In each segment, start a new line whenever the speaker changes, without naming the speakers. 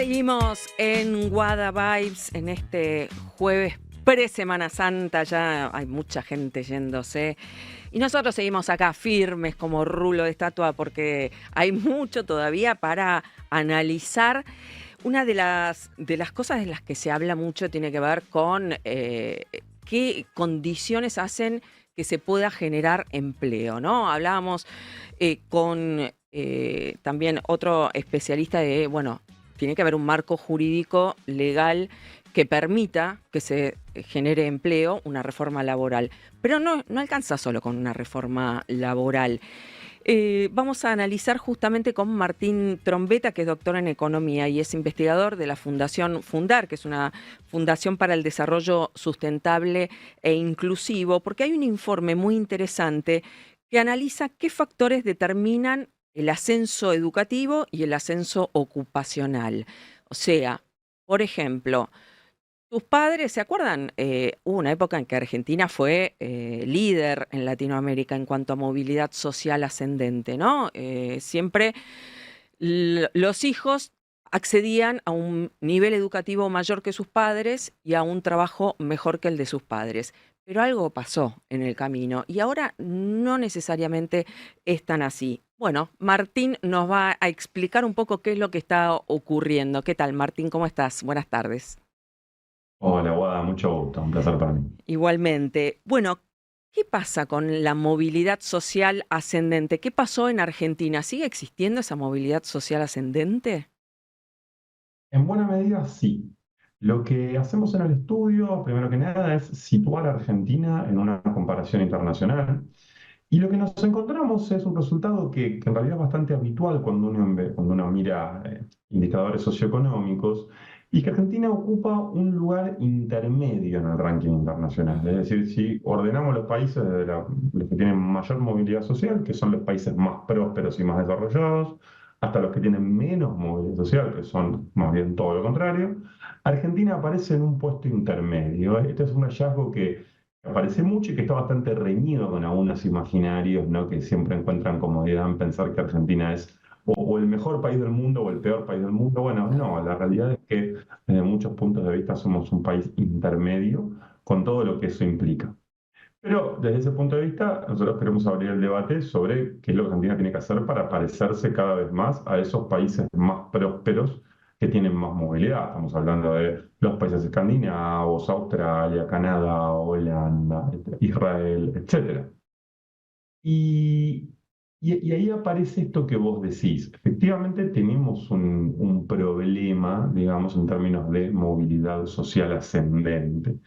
Seguimos en Guada Vibes en este jueves pre-Semana Santa. Ya hay mucha gente yéndose. Y nosotros seguimos acá firmes como rulo de estatua porque hay mucho todavía para analizar. Una de las cosas de las que se habla mucho tiene que ver con qué condiciones hacen que se pueda generar empleo, ¿no? Hablábamos con también otro especialista de, bueno, tiene que haber un marco jurídico legal que permita que se genere empleo, una reforma laboral. Pero no alcanza solo con una reforma laboral. Vamos a analizar justamente con Martín Trombetta, que es doctor en economía y es investigador de la Fundación Fundar, que es una fundación para el desarrollo sustentable e inclusivo, porque hay un informe muy interesante que analiza qué factores determinan el ascenso educativo y el ascenso ocupacional. O sea, por ejemplo, tus padres, ¿se acuerdan? Hubo una época en que Argentina fue líder en Latinoamérica en cuanto a movilidad social ascendente, ¿no? Siempre los hijos accedían a un nivel educativo mayor que sus padres y a un trabajo mejor que el de sus padres. Pero algo pasó en el camino y ahora no necesariamente es tan así. Bueno, Martín nos va a explicar un poco qué es lo que está ocurriendo. ¿Qué tal, Martín? ¿Cómo estás? Buenas tardes.
Hola, Guada, mucho gusto, un placer para mí.
Igualmente. Bueno, ¿qué pasa con la movilidad social ascendente? ¿Qué pasó en Argentina? ¿Sigue existiendo esa movilidad social ascendente?
En buena medida, sí. Lo que hacemos en el estudio, primero que nada, es situar a Argentina en una comparación internacional. Y lo que nos encontramos es un resultado que en realidad es bastante habitual cuando uno mira indicadores socioeconómicos, y que Argentina ocupa un lugar intermedio en el ranking internacional. Es decir, si ordenamos los países de los que tienen mayor movilidad social, que son los países más prósperos y más desarrollados, hasta los que tienen menos movilidad social, que son más bien todo lo contrario, Argentina aparece en un puesto intermedio. Este es un hallazgo que aparece mucho y que está bastante reñido con algunos imaginarios, ¿no? Que siempre encuentran comodidad en pensar que Argentina es o el mejor país del mundo o el peor país del mundo. Bueno, no, la realidad es que desde muchos puntos de vista somos un país intermedio con todo lo que eso implica. Pero desde ese punto de vista, nosotros queremos abrir el debate sobre qué es lo que Argentina tiene que hacer para parecerse cada vez más a esos países más prósperos que tienen más movilidad. Estamos hablando de los países escandinavos, Australia, Canadá, Holanda, Israel, etcétera. Y, y ahí aparece esto que vos decís. Efectivamente, tenemos un problema, digamos, en términos de movilidad social ascendente.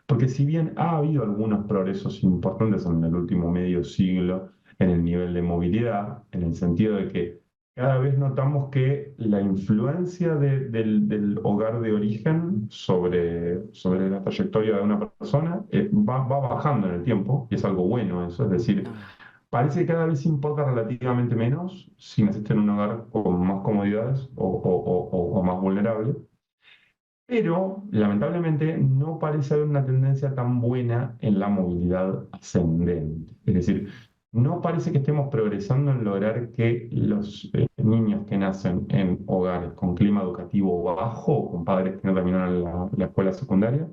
Porque si bien ha habido algunos progresos importantes en el último medio siglo en el nivel de movilidad, en el sentido de que cada vez notamos que la influencia del hogar de origen sobre la trayectoria de una persona va bajando en el tiempo, y es algo bueno eso, es decir,
Ah,
parece que cada vez importa relativamente menos si naciste en un hogar con más comodidades o más vulnerable, pero lamentablemente no parece haber una tendencia tan buena en la movilidad ascendente. Es decir, no parece que estemos progresando en lograr que los niños que nacen en hogares con clima educativo bajo, con padres que no terminaron la escuela secundaria,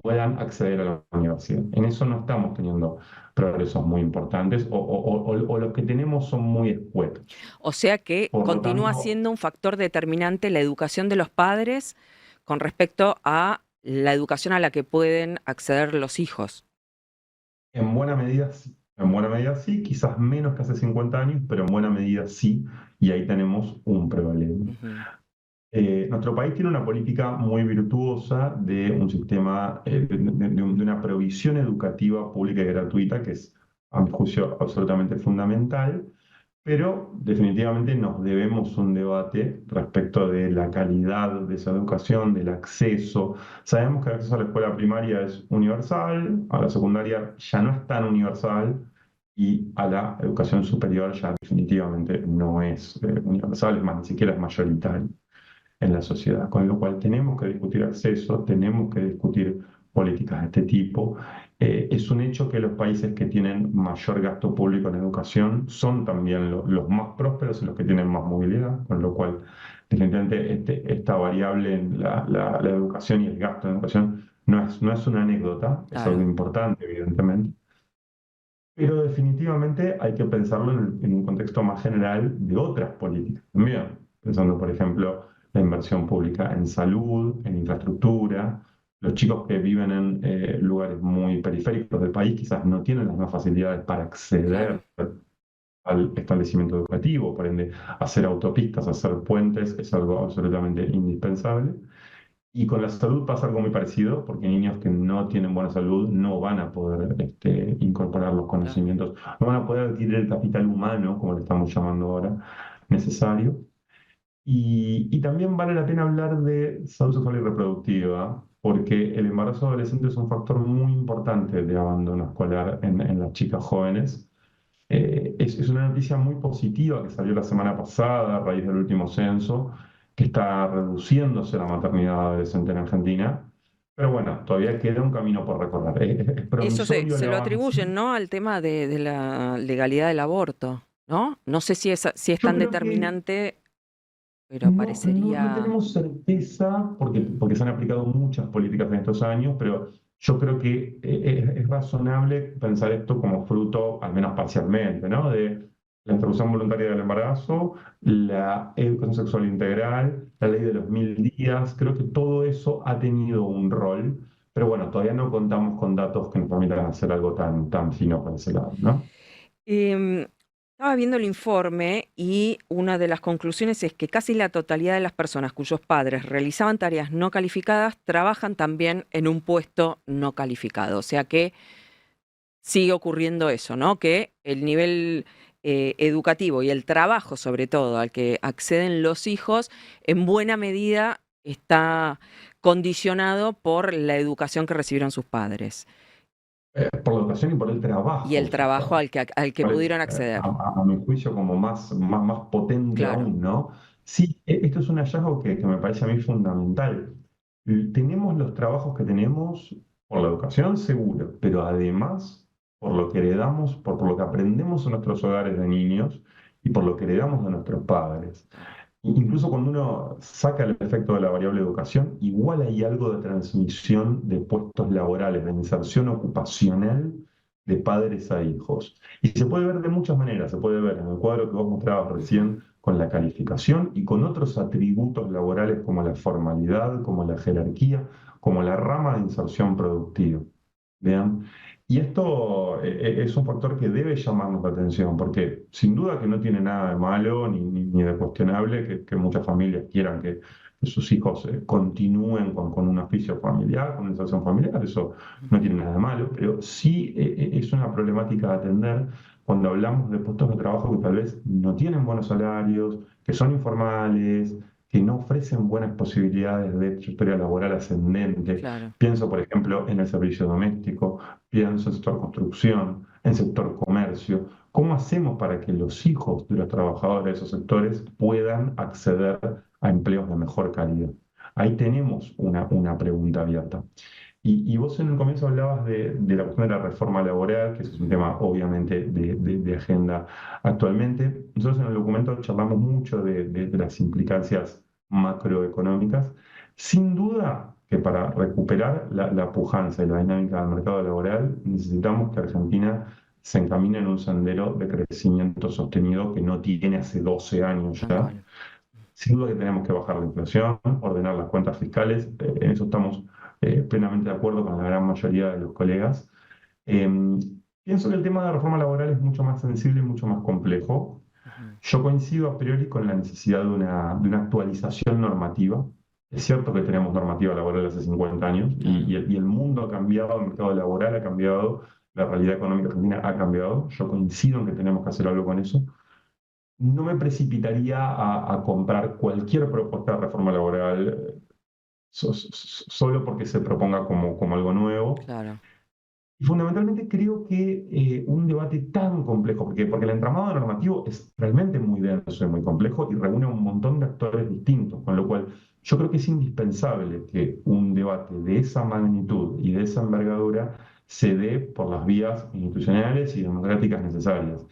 puedan acceder a la universidad. En eso no estamos teniendo progresos muy importantes o los que tenemos son muy escuetos.
o sea que
Por lo
continúa
tanto,
siendo un factor determinante la educación de los padres con respecto a la educación a la que pueden acceder los hijos.
en buena medida sí. En buena medida sí, quizás menos que hace 50 años, pero en buena medida sí, y ahí tenemos un problema.
Ujú.
Nuestro país tiene una política muy virtuosa de un sistema, de una provisión educativa pública y gratuita, que es, a mi juicio, absolutamente fundamental, pero definitivamente nos debemos un debate respecto de la calidad de esa educación, del acceso. Sabemos que el acceso a la escuela primaria es universal, a la secundaria ya no es tan universal, y a la educación superior ya definitivamente no es universal, es más, ni siquiera es mayoritario en la sociedad. Con lo cual tenemos que discutir acceso, tenemos que discutir políticas de este tipo, Es un hecho que los países que tienen mayor gasto público en educación son también los más prósperos y los que tienen más movilidad, con lo cual definitivamente esta variable en la educación y el gasto en educación no es una anécdota, es algo
Claro,
importante, evidentemente, pero definitivamente hay que pensarlo en un contexto más general de otras políticas también, pensando, por ejemplo, la inversión pública en salud, en infraestructura. Los chicos que viven en lugares muy periféricos del país quizás no tienen las mismas facilidades para
claro.
acceder al establecimiento educativo, por ende, hacer autopistas, hacer puentes es algo absolutamente indispensable. Y con la salud pasa algo muy parecido, porque niños que no tienen buena salud no van a poder incorporar los
Claro.
conocimientos, no van a poder adquirir el capital humano, como le estamos llamando ahora, necesario. Y también vale la pena hablar de salud sexual y reproductiva, porque el embarazo adolescente es un factor muy importante de abandono escolar en las chicas jóvenes. Es una noticia muy positiva que salió la semana pasada a raíz del último censo, que está reduciéndose la maternidad adolescente en Argentina. Pero bueno, todavía queda un camino por recorrer. Es
Eso
promisorio el
se lo
avance.
atribuyen, ¿no? Al tema de la legalidad del aborto, ¿no? No sé si es
Yo
tan
creo que
determinante, pero
no
parecería,
tenemos certeza, porque se han aplicado muchas políticas en estos años, pero yo creo que es razonable pensar esto como fruto, al menos parcialmente, ¿no? De la interrupción voluntaria del embarazo, la educación sexual integral, la ley de los 1000 días. Creo que todo eso ha tenido un rol, pero bueno, todavía no contamos con datos que nos permitan hacer algo tan fino por ese lado, ¿no?
Em, estaba viendo el informe y una de las conclusiones es que casi la totalidad de las personas cuyos padres realizaban tareas no calificadas trabajan también en un puesto no calificado. O sea que sigue ocurriendo eso, ¿no? Que el nivel educativo y el trabajo, sobre todo, al que acceden los hijos, en buena medida está condicionado por la educación que recibieron sus padres
Por la educación y por el
y
trabajo
el
de sus
trabajo
padres.
al que
Cuál es,
pudieron acceder.
a mi juicio, como más potente
Claro,
aún, ¿no? Sí, esto es un hallazgo que me parece a mí fundamental. Tenemos los trabajos que tenemos por la educación, seguro, pero además por lo que heredamos, por lo que aprendemos en nuestros hogares de niños y por lo que heredamos de nuestros padres. Incluso cuando uno saca el efecto de la variable educación, igual hay algo de transmisión de puestos laborales, de inserción ocupacional de padres a hijos. Y se puede ver de muchas maneras. Se puede ver en el cuadro que vos mostrabas
ujú,
recién con la calificación y con otros atributos laborales como la formalidad, como la jerarquía, como la rama de inserción productiva. ¿Vean? Y esto es un factor que debe llamarnos la atención, porque sin duda que no tiene nada de malo ni de cuestionable que muchas familias quieran que sus hijos continúen con un oficio familiar, con una inserción familiar, eso no tiene nada de malo, pero sí es una problemática a atender cuando hablamos de puestos de trabajo que tal vez no tienen buenos salarios, que son informales, que no ofrecen buenas posibilidades de trayectoria laboral ascendente.
claro.
Pienso, por ejemplo, en el servicio doméstico, pienso en sector construcción, en sector comercio. ¿Cómo hacemos para que los hijos de los trabajadores de esos sectores puedan acceder a empleos de mejor calidad? Ahí tenemos una pregunta abierta. Y vos en el comienzo hablabas de la cuestión de la reforma laboral, que ese es un tema obviamente de agenda actualmente. Nosotros en el documento charlamos mucho de las implicancias macroeconómicas. Sin duda que para recuperar la pujanza y la dinámica del mercado laboral necesitamos que Argentina se encamine en un sendero de crecimiento sostenido que no tiene hace 12 años
Tal
ya.
cual.
Sin duda que tenemos que bajar la inflación, ordenar las cuentas fiscales, en eso estamos plenamente de acuerdo con la gran mayoría de los colegas. Eh, Pienso que el tema de la reforma laboral es mucho más sensible y mucho más complejo.
Ujú,
Yo coincido a priori con la necesidad de una actualización normativa. Es cierto que tenemos normativa laboral hace 50 años
claro.
y el mundo ha cambiado, el mercado laboral ha cambiado, la realidad económica argentina ha cambiado. Yo coincido en que tenemos que hacer algo con eso. No me precipitaría a comprar cualquier propuesta de reforma laboral solo porque se proponga como algo nuevo.
Claro.
Y fundamentalmente creo que un debate tan complejo, porque el entramado normativo es realmente muy denso y muy complejo y reúne un montón de actores distintos, con lo cual yo creo que es indispensable que un debate de esa magnitud y de esa envergadura se dé por las vías institucionales y democráticas necesarias.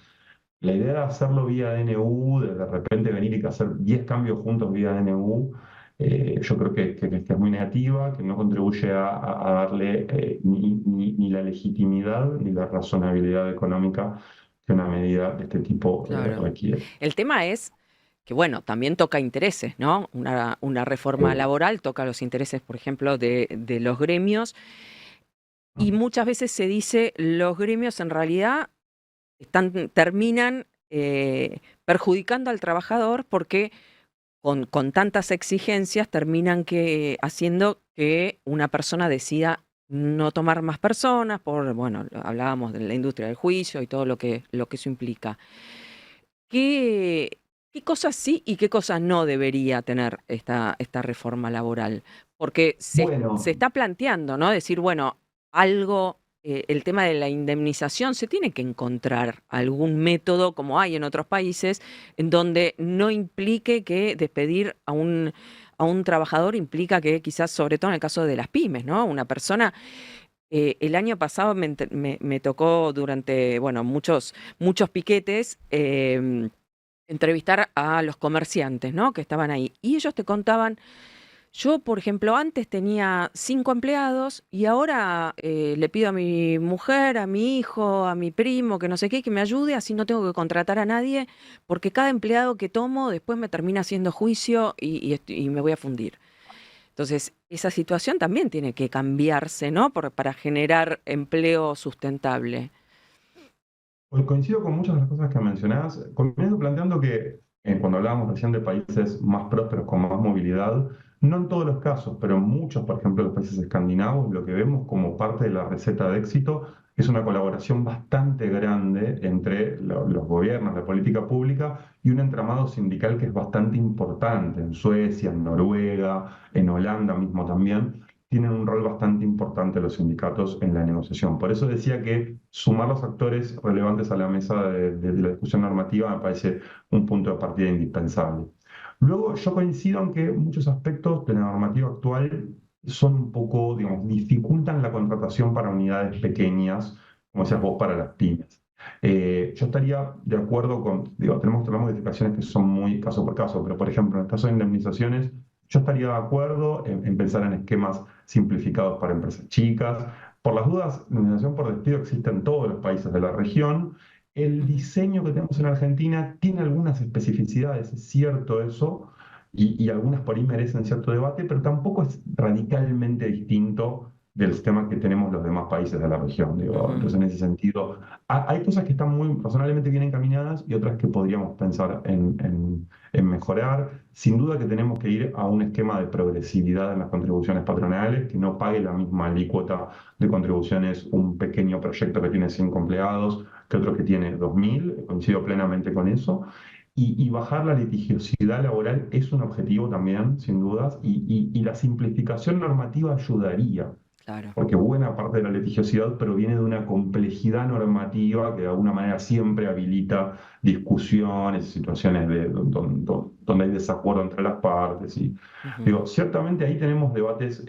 La idea de hacerlo vía DNU, de repente venir y hacer 10 cambios juntos vía DNU, yo creo que es muy negativa, que no contribuye a darle ni la legitimidad ni la razonabilidad económica que una medida de este tipo
Claro.
requiere.
El tema es que, bueno, también toca intereses, ¿no? Una reforma
Eh,
laboral toca los intereses, por ejemplo, de los gremios, y muchas veces se dice los gremios en realidad terminan perjudicando al trabajador porque con tantas exigencias terminan haciendo que una persona decida no tomar más personas, bueno, hablábamos de la industria del juicio y todo lo que eso implica. ¿Qué, qué cosas sí y qué cosas no debería tener esta reforma laboral? Porque se
bueno,
está planteando, ¿no? Decir, bueno, el tema de la indemnización, se tiene que encontrar algún método, como hay en otros países, en donde no implique que despedir a un trabajador implica que quizás, sobre todo en el caso de las pymes, ¿no? Una persona, el año pasado me tocó durante, bueno, muchos piquetes, entrevistar a los comerciantes, ¿no? Que estaban ahí. Y ellos te contaban, yo, por ejemplo, antes tenía 5 empleados y ahora le pido a mi mujer, a mi hijo, a mi primo, que no sé qué, que me ayude, así no tengo que contratar a nadie, porque cada empleado que tomo después me termina haciendo juicio y me voy a fundir. Entonces, esa situación también tiene que cambiarse, ¿no? Para generar empleo sustentable.
pues coincido con muchas de las cosas que mencionás. Comienzo planteando que cuando hablábamos recién de países más prósperos, con más movilidad, no en todos los casos, pero en muchos, por ejemplo, los países escandinavos, lo que vemos como parte de la receta de éxito es una colaboración bastante grande entre los gobiernos, la política pública y un entramado sindical que es bastante importante en Suecia, en Noruega, en Holanda mismo también tienen un rol bastante importante los sindicatos en la negociación. Por eso decía que sumar los actores relevantes a la mesa de la discusión normativa me parece un punto de partida indispensable. Luego, yo coincido en que muchos aspectos de la normativa actual son un poco, digamos, dificultan la contratación para unidades pequeñas, como decías vos, para las pymes. Yo estaría de acuerdo tenemos modificaciones que son muy caso por caso, pero por ejemplo, en el caso de indemnizaciones, yo estaría de acuerdo en pensar en esquemas simplificados para empresas chicas. Por las dudas, la indemnización por despido existe en todos los países de la región. El
Ujú.
diseño que tenemos en Argentina tiene algunas especificidades, es cierto eso, y algunas por ahí merecen cierto debate, pero tampoco es radicalmente distinto del sistema que tenemos los demás países de la región. Digo.
Ujú.
Entonces, en ese sentido, hay cosas que están muy razonablemente bien encaminadas y otras que podríamos pensar en mejorar. Sin duda que tenemos que ir a un esquema de progresividad en las contribuciones patronales, que no pague la misma alícuota de contribuciones un pequeño proyecto que tiene 5 empleados que otro que tiene 2.000, coincido plenamente con eso. Y bajar la litigiosidad laboral es un objetivo también, sin dudas, y la simplificación normativa ayudaría
Claro.
porque buena parte de la litigiosidad proviene de una complejidad normativa que de alguna manera siempre habilita discusiones, situaciones donde hay desacuerdo entre las partes. Y,
Ujú.
digo, ciertamente ahí tenemos debates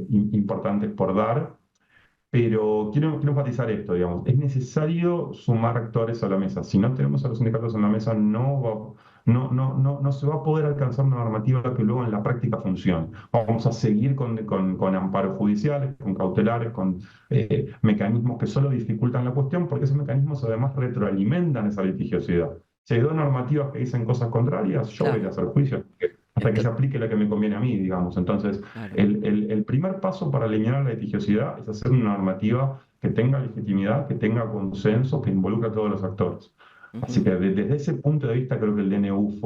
importantes por dar, pero quiero enfatizar esto, digamos, es necesario sumar actores a la mesa. Si no tenemos a los sindicatos en la mesa, no se va a poder alcanzar una normativa que luego en la práctica funcione. Vamos a seguir con amparos judiciales, con cautelares, con mecanismos que solo dificultan la cuestión, porque esos mecanismos además retroalimentan esa litigiosidad. Si hay dos normativas que dicen cosas contrarias, yo voy a ir a
Claro.
hacer juicio hasta que se
Ento-
aplique la que me conviene a mí, digamos. Entonces,
claro.
el primer paso para eliminar la litigiosidad es hacer una normativa que tenga legitimidad, que tenga consenso, que involucre a todos los actores. Así
Ujú.
que desde ese punto de vista creo que el DNU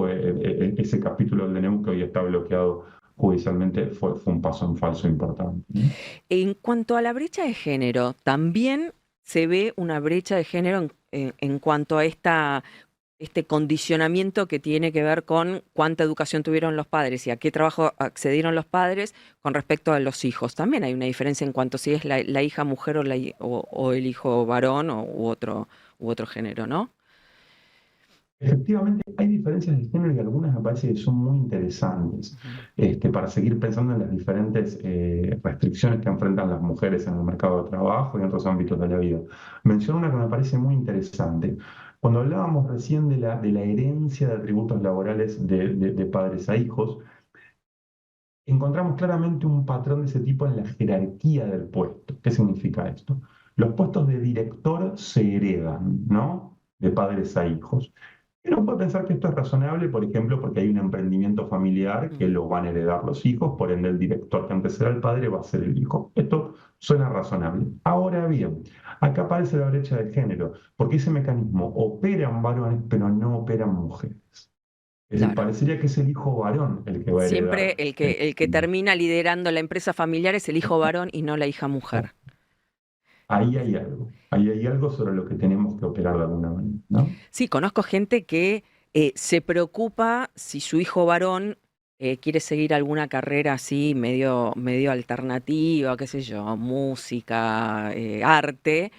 ese capítulo del DNU que hoy está bloqueado judicialmente fue un paso en falso importante. ¿No?
En cuanto a la brecha de género, también se ve una brecha de género en cuanto a este condicionamiento que tiene que ver con cuánta educación tuvieron los padres y a qué trabajo accedieron los padres con respecto a los hijos. También hay una diferencia en cuanto si es la hija mujer o el hijo varón u otro género, ¿no?
Efectivamente, hay diferencias de género y algunas me parece que son muy interesantes
Ujú.
para seguir pensando en las diferentes restricciones que enfrentan las mujeres en el mercado de trabajo y en otros ámbitos de la vida. Menciono una que me parece muy interesante. Cuando hablábamos recién de la herencia de atributos laborales de padres a hijos, encontramos claramente un patrón de ese tipo en la jerarquía del puesto. ¿Qué significa esto? Los puestos de director se heredan, ¿no? De padres a hijos. Y uno puede pensar que esto es razonable, por ejemplo, porque hay un emprendimiento familiar que
Mm.
lo van a heredar los hijos, por ende el director que antes era el padre va a ser el hijo. Esto suena razonable. Ahora bien, acá aparece la brecha de género, porque ese mecanismo opera en varones, pero no opera en mujeres. Es decir,
Claro.
parecería que es el hijo varón el que va a
Siempre
heredar.
el que termina liderando la empresa familiar es el hijo varón y no la hija mujer.
Ahí hay algo sobre lo que tenemos que operar de alguna manera, ¿no?
Sí, conozco gente que se preocupa si su hijo varón quiere seguir alguna carrera así, medio alternativa, qué sé yo, música, arte,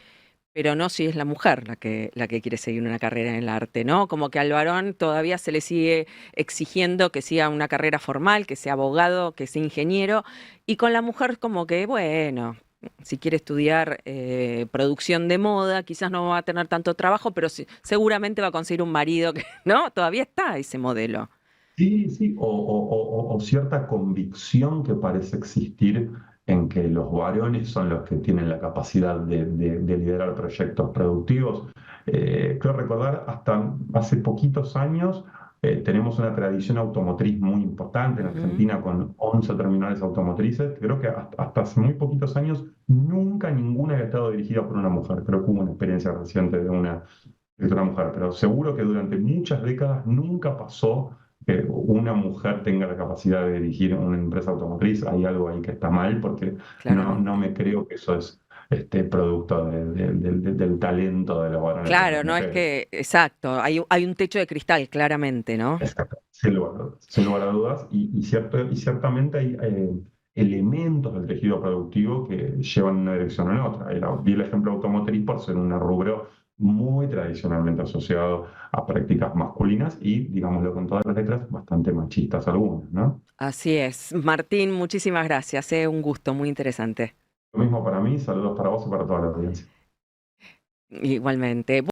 pero no si es la mujer la que quiere seguir una carrera en el arte, ¿no? Como que al varón todavía se le sigue exigiendo que siga una carrera formal, que sea abogado, que sea ingeniero, y con la mujer como que, bueno, si quiere estudiar producción de moda, quizás no va a tener tanto trabajo, pero seguramente va a conseguir un marido que, ¿no? Todavía está ese modelo.
Sí, sí, o cierta convicción que parece existir en que los varones son los que tienen la capacidad de liderar proyectos productivos. Creo recordar, hasta hace poquitos años tenemos una tradición automotriz muy importante en
Ujú.
Argentina con 11 terminales automotrices. Creo que hasta hace muy poquitos años nunca ninguna había estado dirigida por una mujer. Creo que hubo una experiencia reciente de una mujer, pero seguro que durante muchas décadas nunca pasó que una mujer tenga la capacidad de dirigir una empresa automotriz. Hay algo ahí que está mal porque no
Claramente.
me creo que eso es producto del talento de los varones o de
Claro,
las
no es
mujeres.
que, exacto, hay un techo de cristal, claramente, ¿no?
Exacto, sin lugar a dudas. Sin lugar a dudas, y ciertamente hay elementos del tejido productivo que llevan en una dirección o en otra. Di el ejemplo automotriz por ser un rubro muy tradicionalmente asociado a prácticas masculinas y, digámoslo con todas las letras, bastante machistas algunas, ¿no?
Así es. Martín, muchísimas gracias. Un gusto, muy interesante.
Lo mismo para mí, saludos para vos y para toda la audiencia.
Igualmente.